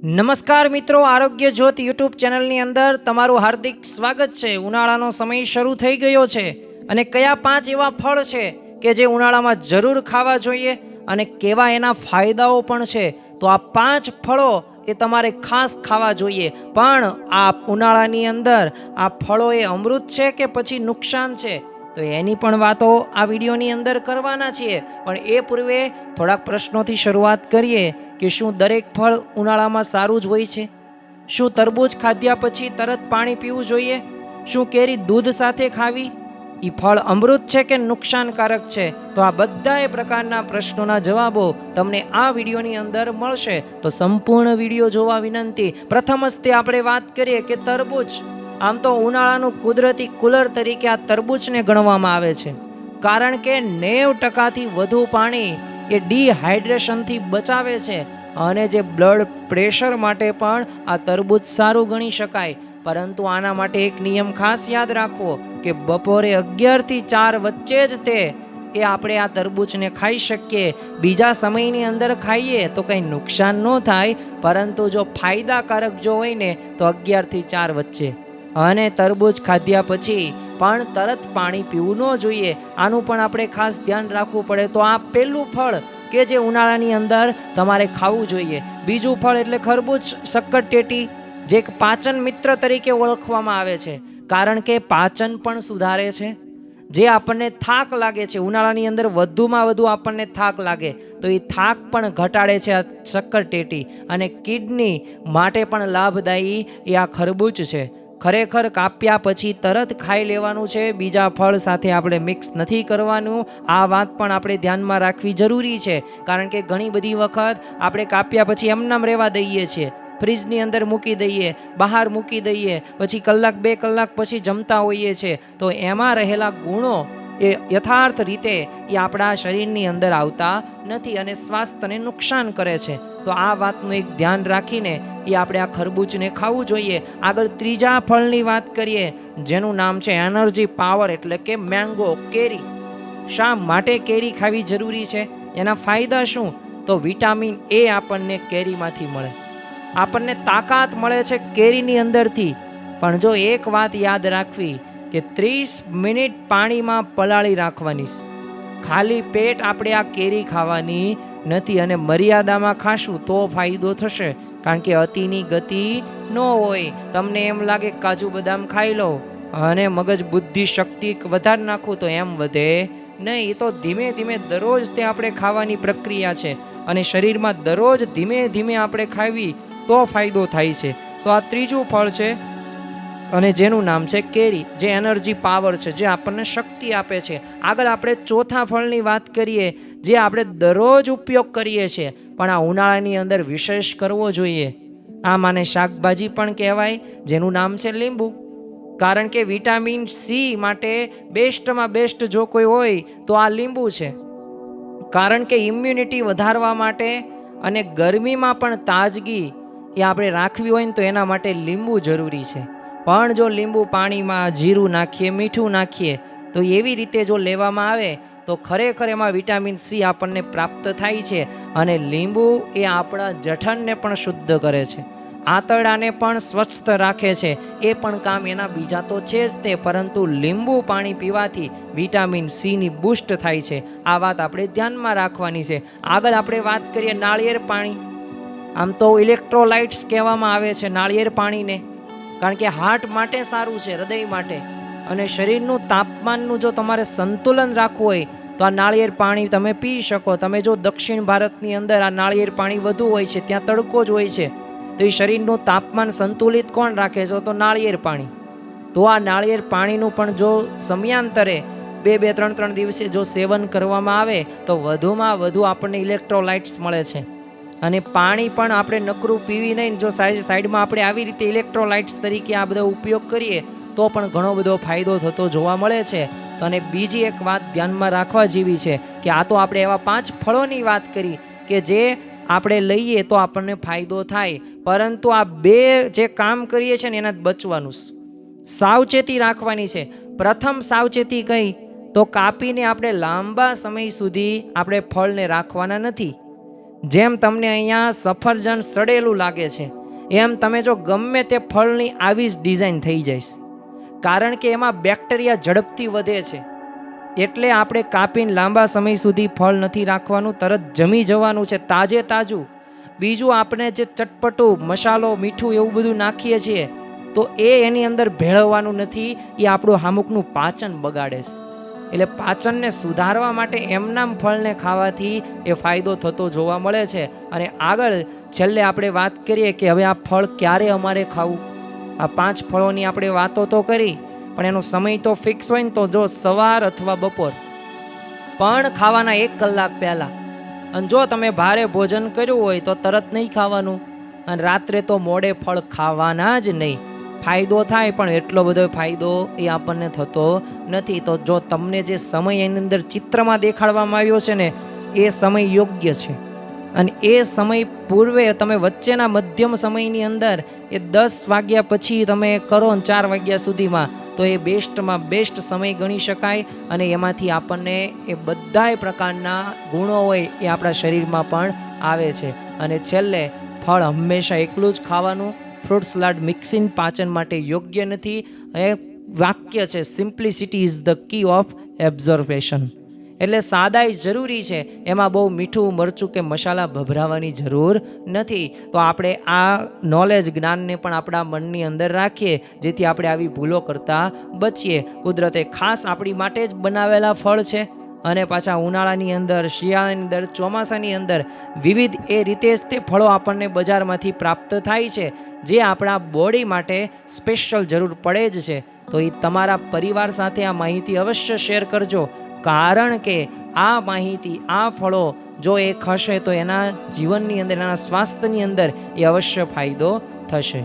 નમસ્કાર મિત્રો, આરોગ્ય જ્યોત યુટ્યુબ ચેનલની અંદર તમારું હાર્દિક સ્વાગત છે। ઉનાળાનો સમય શરૂ થઈ ગયો છે અને કયા 5 એવા ફળ છે કે જે ઉનાળામાં જરૂર ખાવા જોઈએ અને કેવા એના ફાયદાઓ પણ છે, તો આ 5 ફળો એ તમારે ખાસ ખાવા જોઈએ। પણ આ ઉનાળાની અંદર આ ફળો એ અમૃત છે કે પછી નુકસાન છે, તો એની પણ વાતો આ વિડીયોની અંદર કરવાના છીએ। પણ એ પૂર્વે થોડાક પ્રશ્નોથી શરૂઆત કરીએ કે શું દરેક ફળ ઉનાળામાં સારું જ હોય છે? શું તરબૂચ ખાધ્યા પછી તરત પાણી પીવું જોઈએ? શું કેરી દૂધ સાથે ખાવી? એ ફળ અમૃત છે કે નુકસાનકારક છે? તો આ બધા પ્રકારના પ્રશ્નોના જવાબો તમને આ વિડીયોની અંદર મળશે, તો સંપૂર્ણ વિડીયો જોવા વિનંતી। પ્રથમ હસ્તે આપણે વાત કરીએ કે તરબૂચ। આમ તો ઉનાળાનું કુદરતી કુલર તરીકે આ તરબૂચને ગણવામાં આવે છે, કારણ કે 90% વધુ પાણી એ ડિહાઇડ્રેશનથી બચાવે છે અને જે બ્લડ પ્રેશર માટે પણ આ તરબૂચ સારું ગણી શકાય। પરંતુ આના માટે એક નિયમ ખાસ યાદ રાખવો કે બપોરે 11 થી 4 વચ્ચે જ એ આપણે આ તરબૂચને ખાઈ શકીએ। બીજા સમયની અંદર ખાઈએ તો કંઈ નુકસાન ન થાય, પરંતુ જો ફાયદાકારક જો હોય ને તો 11 થી 4 વચ્ચે। અને તરબૂચ ખાધ્યા પછી પણ તરત પાણી પીવું ન જોઈએ, આનું પણ આપણે ખાસ ધ્યાન રાખવું પડે। તો આ પહેલું ફળ કે જે ઉનાળાની અંદર તમારે ખાવું જોઈએ। બીજું ફળ એટલે ખરબૂચ શક્કરટેટી, જે એક પાચન મિત્ર તરીકે ઓળખવામાં આવે છે, કારણ કે પાચન પણ સુધારે છે। જે આપણને થાક લાગે છે ઉનાળાની અંદર, વધુમાં વધુ આપણને થાક લાગે તો એ થાક પણ ઘટાડે છે આ શક્કરટેટી, અને કિડની માટે પણ લાભદાયી એ આ ખરબૂચ છે। ખરેખર કાપ્યા પછી તરત ખાઈ લેવાનું છે, બીજા ફળ સાથે આપણે મિક્સ નથી કરવાનું। આ વાત પણ આપણે ધ્યાનમાં રાખવી જરૂરી છે, કારણ કે ઘણી બધી વખત આપણે કાપ્યા પછી એમનામ રહેવા દઈએ છીએ, ફ્રીજની અંદર મૂકી દઈએ, બહાર મૂકી દઈએ, પછી કલાક 2 કલાક પછી જમતા હોઈએ છીએ, તો એમાં રહેલા ગુણો એ યથાર્થ રીતે એ આપણા શરીરની અંદર આવતા નથી અને સ્વાસ્થ્યને નુકસાન કરે છે। તો આ વાતનું એક ધ્યાન રાખીને એ આપણે આ ખરબૂચને ખાવું જોઈએ। આગળ ત્રીજા ફળની વાત કરીએ, જેનું નામ છે એનર્જી પાવર, એટલે કે મેંગો, કેરી। શા માટે કેરી ખાવી જરૂરી છે? એના ફાયદા શું? તો વિટામિન એ આપણને કેરીમાંથી મળે, આપણને તાકાત મળે છે કેરીની અંદરથી। પણ જો એક વાત યાદ રાખવી કે 30 મિનિટ પાણીમાં પલાળી રાખવાની, ખાલી પેટ આપણે આ કેરી ખાવાની નથી, અને મર્યાદામાં ખાશું તો ફાયદો થશે, કારણ કે અતિની ગતિ ન હોય। તમને એમ લાગે કાજુ બદામ ખાઈ લો અને મગજ બુદ્ધિ શક્તિ વધારી નાખું તો એમ વધે નહીં। એ તો ધીમે ધીમે દરરોજ તે આપણે ખાવાની પ્રક્રિયા છે, અને શરીરમાં દરરોજ ધીમે ધીમે આપણે ખાવી તો ફાયદો થાય છે। તો આ ત્રીજું ફળ છે અને જેનું નામ છે કેરી, જે એનર્જી પાવર છે, જે આપણને શક્તિ આપે છે। આગળ આપણે ચોથા ફળની વાત કરીએ, જે આપણે દરરોજ ઉપયોગ કરીએ છીએ પણ આ ઉનાળાની અંદર વિશેષ કરવો જોઈએ। આ માને શાકભાજી પણ કહેવાય, જેનું નામ છે લીંબુ, કારણ કે વિટામિન સી માટે બેસ્ટમાં બેસ્ટ જો કોઈ હોય તો આ લીંબુ છે, કારણ કે ઇમ્યુનિટી વધારવા માટે અને ગરમીમાં પણ તાજગી એ આપણે રાખવી હોય ને તો એના માટે લીંબુ જરૂરી છે। પણ જો લીંબુ પાણીમાં જીરું નાખીએ, મીઠું નાખીએ, તો એવી રીતે જો લેવામાં આવે તો ખરેખર એમાં વિટામિન સી આપણને પ્રાપ્ત થાય છે, અને લીંબુ એ આપણા જઠરને પણ શુદ્ધ કરે છે, આંતરડાને પણ સ્વસ્થ રાખે છે। એ પણ કામ એના બીજા તો છે જ તે, પરંતુ લીંબુ પાણી પીવાથી વિટામિન સીની બૂસ્ટ થાય છે। આ વાત આપણે ધ્યાનમાં રાખવાની છે। આગળ આપણે વાત કરીએ નાળિયેર પાણી। આમ તો ઇલેક્ટ્રોલાઇટ્સ કહેવામાં આવે છે નાળિયેર પાણીને, કારણ કે હાર્ટ માટે સારું છે, હૃદય માટે, અને શરીરનું તાપમાનનું જો તમારે સંતુલન રાખવું હોય તો આ નાળિયેર પાણી તમે પી શકો। તમે જો દક્ષિણ ભારતની અંદર આ નાળિયેર પાણી વધુ હોય છે, ત્યાં તડકો જ હોય છે, તો એ શરીરનું તાપમાન સંતુલિત કોણ રાખે છે? તો નાળિયેર પાણી। તો આ નાળિયેર પાણીનું પણ જો સમયાંતરે 2-2, 3-3 દિવસે જો સેવન કરવામાં આવે તો વધુમાં વધુ આપણને ઇલેક્ટ્રોલાઇટ્સ મળે છે। અને પાણી પણ આપણે નકરું પીવી નહીં, જો સાઈડમાં આપણે આવી રીતે ઇલેક્ટ્રોલાઇટ્સ તરીકે આ બધો ઉપયોગ કરીએ તો પણ ઘણો બધો ફાયદો થતો જોવા મળે છે। તો અને બીજી એક વાત ધ્યાનમાં રાખવા જેવી છે કે આ તો આપણે એવા 5 ફળોની વાત કરી કે જે આપણે લઈએ તો આપણને ફાયદો થાય, પરંતુ આ 2 જે કામ કરીએ છીએ ને એના જ બચવાનું, સાવચેતી રાખવાની છે। પ્રથમ સાવચેતી કઈ? તો કાપીને આપણે લાંબા સમય સુધી આપણે ફળને રાખવાના નથી, જેમ તમને અહીંયા સફરજન સડેલું લાગે છે, એમ તમે જો ગમે તે ફળની આવી જ ડિઝાઇન થઈ જઈશ, કારણ કે એમાં બેક્ટેરિયા ઝડપથી વધે છે. એટલે આપણે કાપીને લાંબા સમય સુધી ફળ નથી રાખવાનું, તરત જમી જવાનું છે, તાજે તાજું. બીજું, આપણે જે ચટપટું મસાલો મીઠું એવું બધું નાખીએ છીએ તો એની અંદર ભેળવવાનું નથી, એ આપણું અમુકનું પાચન બગાડે છે. એટલે પાચનને સુધારવા માટે એમનામ ફળને ખાવાથી એ ફાયદો થતો જોવા મળે છે. અને આગળ છેલ્લે આપણે વાત કરીએ કે હવે આ ફળ ક્યારે અમારે ખાવું. આ 5 ફળોની આપણે વાતો તો કરી, પણ એનો સમય તો ફિક્સ હોય ને, તો જો સવાર અથવા બપોર પણ ખાવાના 1 કલાક પહેલાં. અને જો તમે ભારે ભોજન કર્યું હોય તો તરત નહીં ખાવાનું, અને રાત્રે તો મોડે ફળ ખાવાના જ નહીં. ફાયદો થાય પણ એટલો બધો ફાયદો એ આપણને થતો નથી. તો જો તમને જે સમય એની અંદર ચિત્રમાં દેખાડવામાં આવ્યો છે ને, એ સમય યોગ્ય છે. અને એ સમય પૂર્વે તમે વચ્ચેના મધ્યમ સમયની અંદર એ 10 વાગ્યા પછી તમે કરો ને 4 વાગ્યા સુધીમાં, તો એ બેસ્ટમાં બેસ્ટ સમય ગણી શકાય. અને એમાંથી આપણને એ બધાય પ્રકારના ગુણો હોય એ આપણા શરીરમાં પણ આવે છે. અને છેલ્લે ફળ હંમેશા એકલું જ ખાવાનું. ફ્રૂટ સલાડ મિક્સિંગ પાચન માટે યોગ્ય નથી. એ વાક્ય છે, simplicity is the key of absorption. એટલે સાદાઈ જરૂરી છે, એમાં બહુ મીઠું મરચું કે મસાલા ભભરાવાની જરૂર નથી. તો આપણે આ નોલેજ જ્ઞાનને પણ આપણા મનની અંદર રાખીએ, જેથી આપણે આવી ભૂલો કરતા બચીએ. કુદરતે ખાસ આપણી માટે જ બનાવેલા ફળ છે. અને પાછા ઉનાળાની અંદર, શિયાળાની અંદર, ચોમાસાની અંદર વિવિધ એ રીતે જ તે ફળો આપણને બજારમાંથી પ્રાપ્ત થાય છે, જે આપણા બોડી માટે સ્પેશિયલ જરૂર પડે જ છે. તો એ તમારા પરિવાર સાથે આ માહિતી અવશ્ય શેર કરજો, કારણ કે આ માહિતી, આ ફળો જો એ ખાશે તો એના જીવનની અંદર, એના સ્વાસ્થ્યની અંદર એ અવશ્ય ફાયદો થશે.